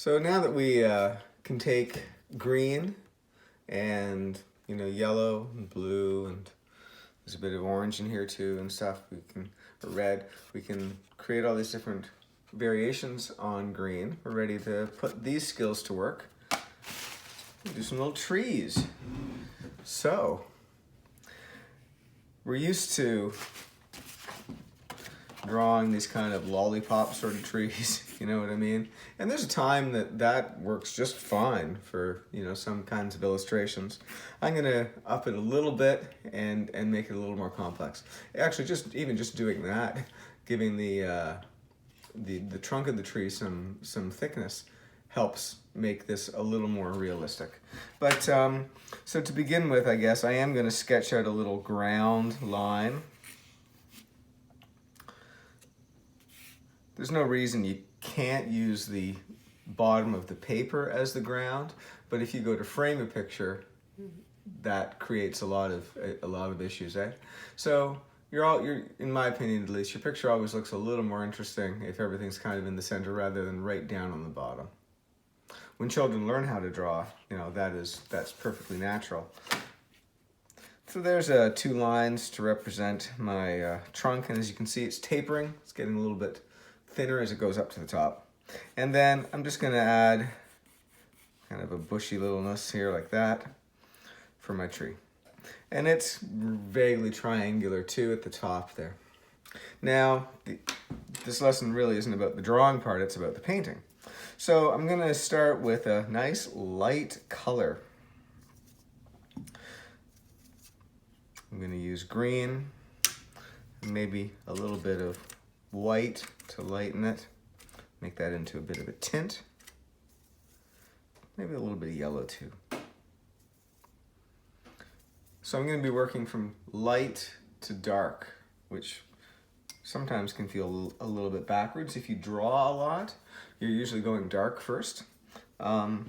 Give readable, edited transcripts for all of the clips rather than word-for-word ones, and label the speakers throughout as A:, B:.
A: So now that we can take green and yellow and blue, and there's a bit of orange in here too and stuff, or red, we can create all these different variations on green. We're ready to put these skills to work. Do some little trees. So we're used to drawing these kind of lollipop sort of trees, you know what I mean? And there's a time that works just fine for, some kinds of illustrations. I'm gonna up it a little bit and make it a little more complex. Actually, just doing that, giving the trunk of the tree some thickness helps make this a little more realistic. But so to begin with, I guess I am gonna sketch out a little ground line. There's no reason you can't use the bottom of the paper as the ground, but if you go to frame a picture, that creates a lot of issues, eh? So you're in my opinion at least, your picture always looks a little more interesting if everything's kind of in the center rather than right down on the bottom. When children learn how to draw, that's perfectly natural. So there's 2 lines to represent my trunk, and as you can see, it's tapering. It's getting a little bit thinner as it goes up to the top. And then I'm just going to add kind of a bushy littleness here like that for my tree. And it's vaguely triangular too at the top there. Now, this lesson really isn't about the drawing part, it's about the painting. So I'm going to start with a nice light color. I'm going to use green, maybe a little bit of white to lighten it, make that into a bit of a tint, maybe a little bit of yellow too. So I'm going to be working from light to dark, which sometimes can feel a little bit backwards. If you draw a lot, you're usually going dark first. So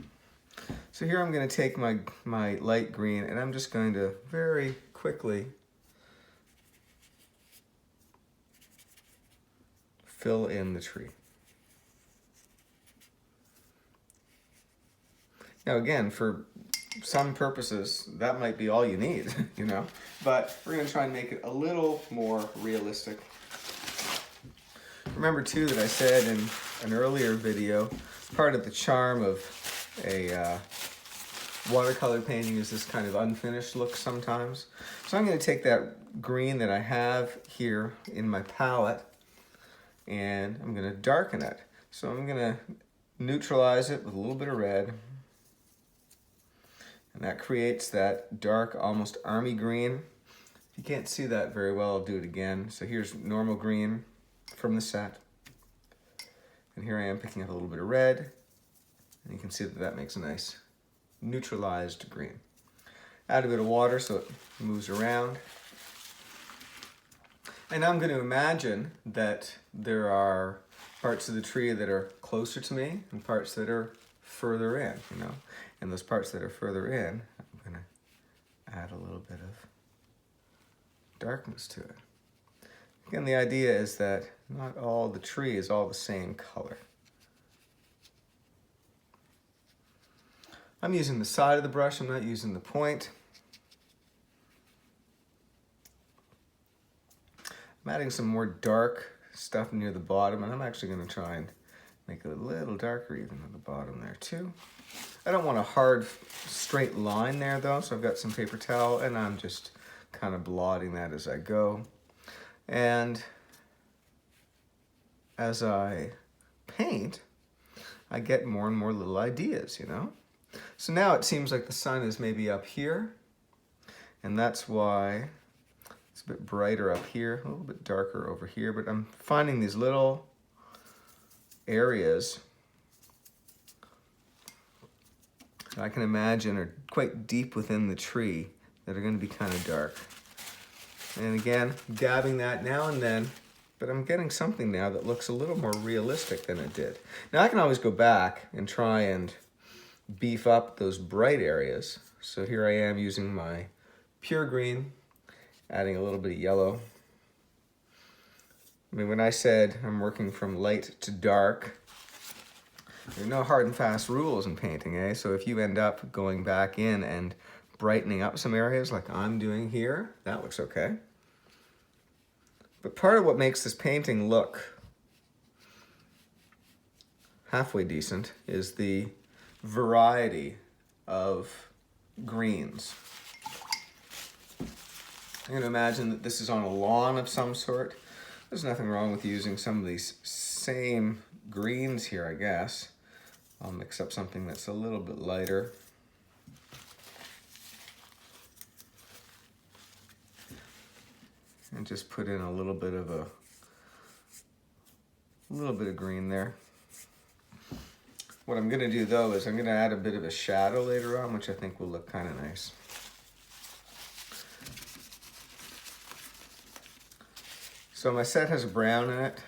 A: here I'm going to take my light green, and I'm just going to very quickly fill in the tree. Now again, for some purposes, that might be all you need, but we're going to try and make it a little more realistic. Remember too that I said in an earlier video, part of the charm of a watercolor painting is this kind of unfinished look sometimes. So I'm going to take that green that I have here in my palette, and I'm going to darken it. So I'm going to neutralize it with a little bit of red. And that creates that dark, almost army green. If you can't see that very well, I'll do it again. So here's normal green from the set. And here I am picking up a little bit of red. And you can see that makes a nice neutralized green. Add a bit of water so it moves around. And now I'm going to imagine that there are parts of the tree that are closer to me and parts that are further in, And those parts that are further in, I'm going to add a little bit of darkness to it. Again, the idea is that not all the tree is all the same color. I'm using the side of the brush, I'm not using the point. I'm adding some more dark stuff near the bottom, and I'm actually going to try and make it a little darker even at the bottom there too. I don't want a hard straight line there though, so I've got some paper towel and I'm just kind of blotting that as I go. And as I paint, I get more and more little ideas, So now it seems like the sun is maybe up here, and that's why it's a bit brighter up here, a little bit darker over here, but I'm finding these little areas I can imagine are quite deep within the tree that are going to be kind of dark. And again, dabbing that now and then, but I'm getting something now that looks a little more realistic than it did. Now I can always go back and try and beef up those bright areas. So here I am using my pure green, adding a little bit of yellow. I mean, when I said I'm working from light to dark, There are no hard and fast rules in painting, eh? So if you end up going back in and brightening up some areas like I'm doing here, that looks okay. But part of what makes this painting look halfway decent is the variety of greens. I'm going to imagine that this is on a lawn of some sort. There's nothing wrong with using some of these same greens here, I guess. I'll mix up something that's a little bit lighter. And just put in a little bit of green there. What I'm going to do though is I'm going to add a bit of a shadow later on, which I think will look kind of nice. So my set has a brown in it.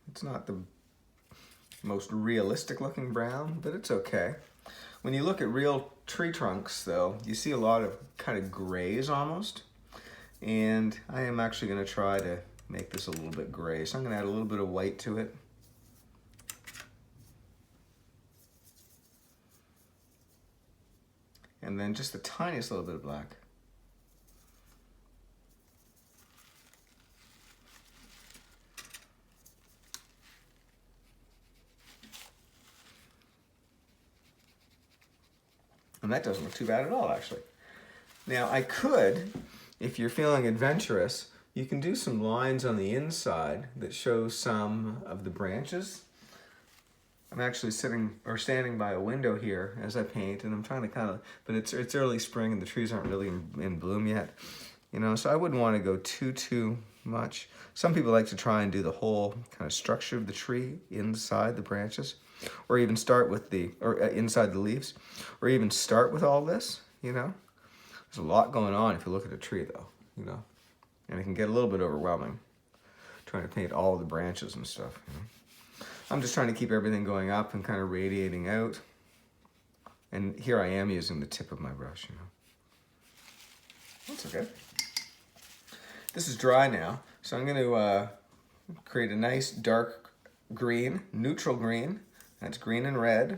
A: It's not the most realistic looking brown, but it's okay. When you look at real tree trunks though, you see a lot of kind of grays almost. And I am actually going to try to make this a little bit gray. So I'm going to add a little bit of white to it. And then just the tiniest little bit of black. And that doesn't look too bad at all, actually. Now I could, if you're feeling adventurous, you can do some lines on the inside that show some of the branches. I'm actually standing by a window here as I paint, and I'm trying to but it's early spring and the trees aren't really in bloom yet, you know, so I wouldn't want to go too much. Some people like to try and do the whole kind of structure of the tree inside the branches, or even start with inside the leaves, or even start with all this, you know. There's a lot going on if you look at a tree though, you know, and it can get a little bit overwhelming trying to paint all the branches and stuff, you know. I'm just trying to keep everything going up and kind of radiating out. And here I am using the tip of my brush, you know. That's okay. This is dry now, so I'm going to create a nice dark green, neutral green. That's green and red.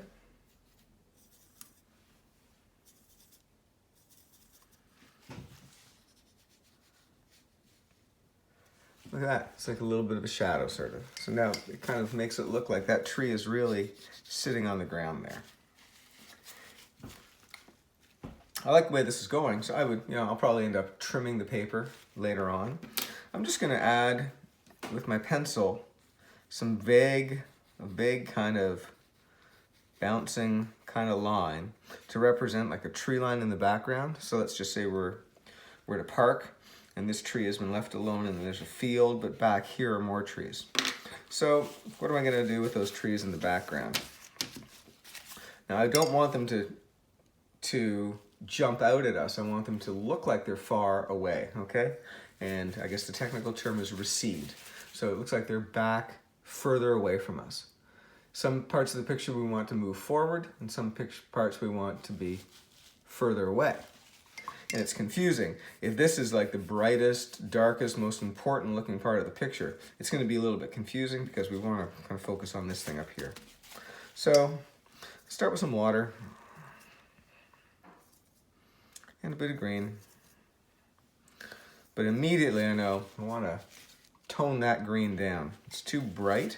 A: Look at that, it's like a little bit of a shadow sort of. So now it kind of makes it look like that tree is really sitting on the ground there. I like the way this is going, so I'll probably end up trimming the paper later on. I'm just gonna add, with my pencil, some vague kind of bouncing kind of line to represent like a tree line in the background. So let's just say we're at a park, and this tree has been left alone and there's a field, but back here are more trees. So what am I gonna do with those trees in the background? Now I don't want them to jump out at us. I want them to look like they're far away, okay? And I guess the technical term is recede. So it looks like they're back further away from us. Some parts of the picture we want to move forward, and some parts we want to be further away. And it's confusing. If this is like the brightest, darkest, most important looking part of the picture, it's going to be a little bit confusing because we want to kind of focus on this thing up here. So start with some water and a bit of green. But immediately I know I want to tone that green down. It's too bright.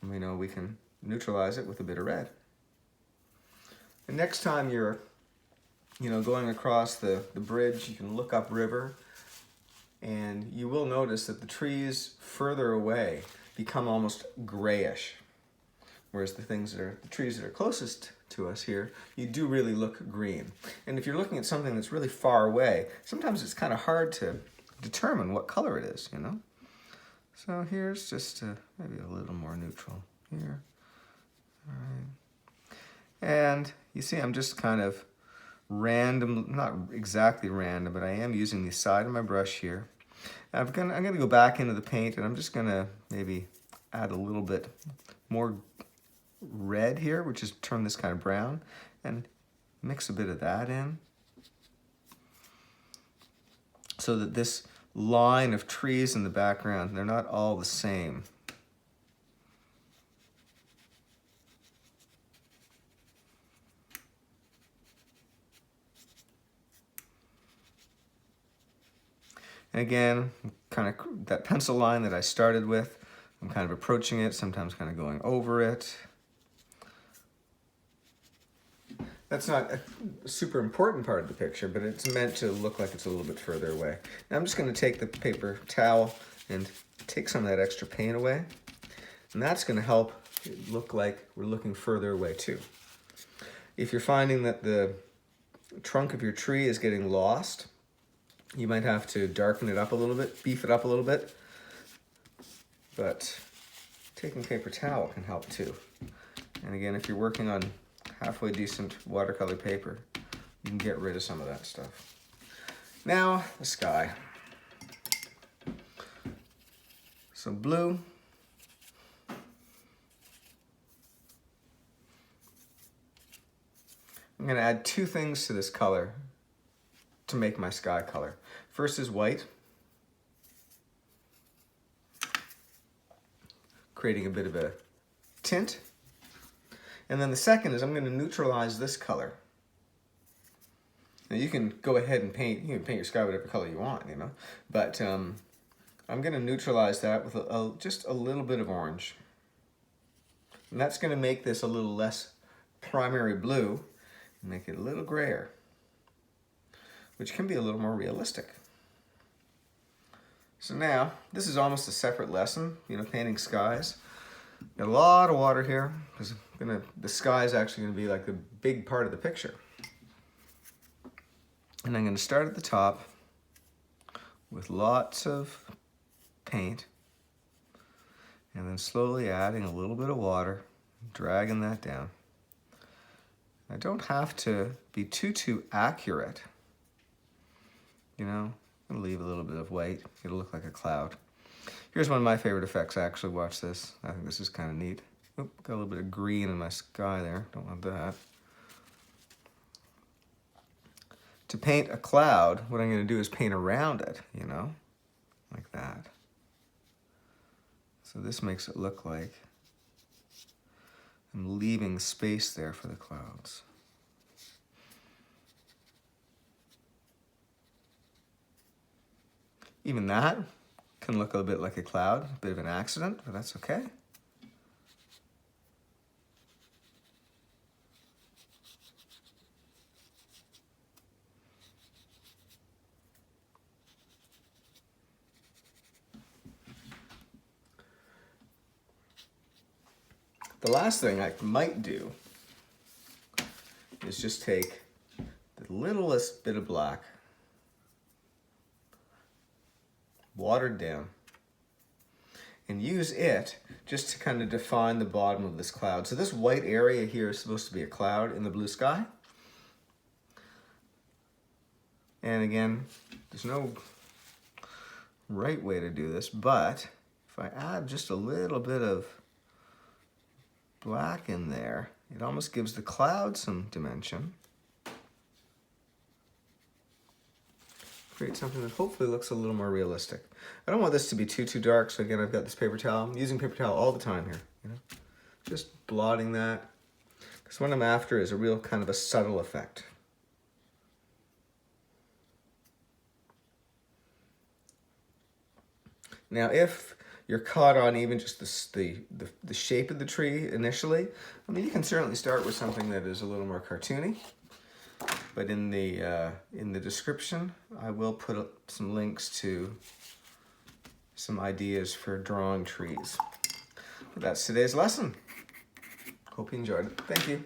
A: And we know we can neutralize it with a bit of red. And next time you're going across the bridge, you can look upriver, and you will notice that the trees further away become almost grayish. Whereas the trees that are closest to us here, you do really look green. And if you're looking at something that's really far away, sometimes it's kind of hard to determine what color it is, you know? So here's just maybe a little more neutral here. All right. And you see I'm just kind of random, not exactly random, but I am using the side of my brush here. I'm gonna go back into the paint, and I'm just gonna maybe add a little bit more red here, which is turn this kind of brown, and mix a bit of that in, so that this line of trees in the background, they're not all the same. And again, kind of that pencil line that I started with, I'm kind of approaching it, sometimes kind of going over it. That's not a super important part of the picture, but it's meant to look like it's a little bit further away. Now I'm just going to take the paper towel and take some of that extra paint away. And that's going to help it look like we're looking further away too. If you're finding that the trunk of your tree is getting lost, you might have to darken it up a little bit, beef it up a little bit. But taking paper towel can help too. And again, if you're working on halfway decent watercolor paper, you can get rid of some of that stuff. Now, the sky. So blue. I'm going to add two things to this color to make my sky color. First is white, creating a bit of a tint. And then the second is I'm going to neutralize this color. Now you can go ahead and paint, you can paint your sky whatever color you want, you know, but I'm going to neutralize that with just a little bit of orange. And that's going to make this a little less primary blue, and make it a little grayer, which can be a little more realistic. So now, this is almost a separate lesson, you know, painting skies. Got a lot of water here, because the sky is actually going to be like the big part of the picture. And I'm going to start at the top with lots of paint, and then slowly adding a little bit of water, dragging that down. I don't have to be too accurate. You know, I'm gonna leave a little bit of white. It'll look like a cloud. Here's one of my favorite effects, actually. Watch this. I think this is kind of neat. Oop, got a little bit of green in my sky there. Don't want that. To paint a cloud, what I'm gonna do is paint around it, you know, like that. So this makes it look like I'm leaving space there for the clouds. Even that can look a little bit like a cloud, a bit of an accident, but that's okay. The last thing I might do is just take the littlest bit of black, watered down, and use it just to kind of define the bottom of this cloud. So this white area here is supposed to be a cloud in the blue sky. And again, there's no right way to do this, but if I add just a little bit of black in there, it almost gives the cloud some dimension. Create something that hopefully looks a little more realistic. I don't want this to be too dark, so again, I've got this paper towel. I'm using paper towel all the time here, you know? Just blotting that, because what I'm after is a real kind of a subtle effect. Now, if you're caught on even just the shape of the tree initially, I mean, you can certainly start with something that is a little more cartoony. But in the description, I will put some links to some ideas for drawing trees. But that's today's lesson. Hope you enjoyed it. Thank you.